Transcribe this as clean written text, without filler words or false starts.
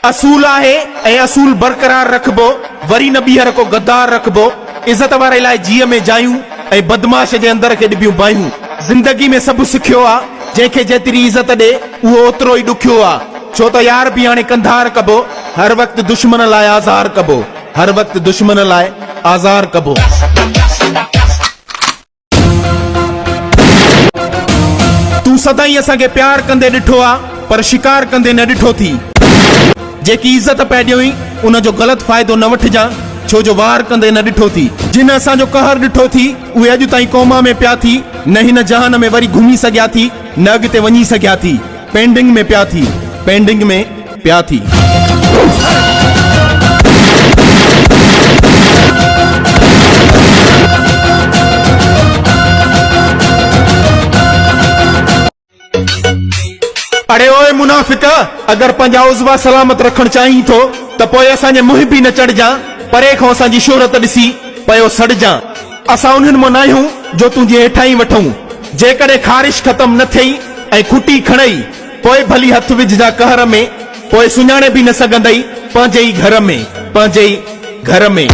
असूल है ऐं असूल बरकरार रखबो, वरी न बीहर को गद्दार रखबो। इज्जत वारे लाइ जीअ में जायूं ऐं बदमाश जे अंदर के डिबियूं बायूं। जिंदगी में सब सिखियो आ, जंहिंखे जेतिरी इज्जत दे उहो ओतिरो ई ॾुखियो आ। छो त यार भी हाणे कंधार कबो, हर वक्त दुश्मन लाइ आज़ार कबो, हर वक्त दुश्मन लाइ आज़ार कबो। तू सदाई असांखे प्यार कंदे ॾिठो आ, पर शिकार कंदे न ॾिठो थी। जेकी इज्जत पै ॾियई उन जो गलत फ़ाइदो न वठिजां, छो जो वार कंदे न ॾिठो थी। जिन असांजो कहर ॾिठो थी उहे अॼु ताईं कोमा में पिया थी, न हिन जहान में वरी घुमी सघिया थी, न अॻिते वञी सघिया थी। पेंडिंग में पिया थी, पेंडिंग में पिया थी। अरे ओए मुनाफिक, अगर पंहिंजा उज़वा सलामत रखण चाहीं थो त पोइ असांजे मुंहुं बि न चढ़जां, परे खां असांजी शोहरत ॾिसी पयो सड़जां। असां उन्हनि मां न आहियूं जो तुंहिंजे हेठां ई वठूं। जेकॾहिं ख़ारिश ख़तम न थियई ऐं खुटी खणई, पोइ भली हथ विझजां कहर में, पोइ सुञाणे बि न सघंदई पंहिंजे ई घर में, पंहिंजे ई घर में।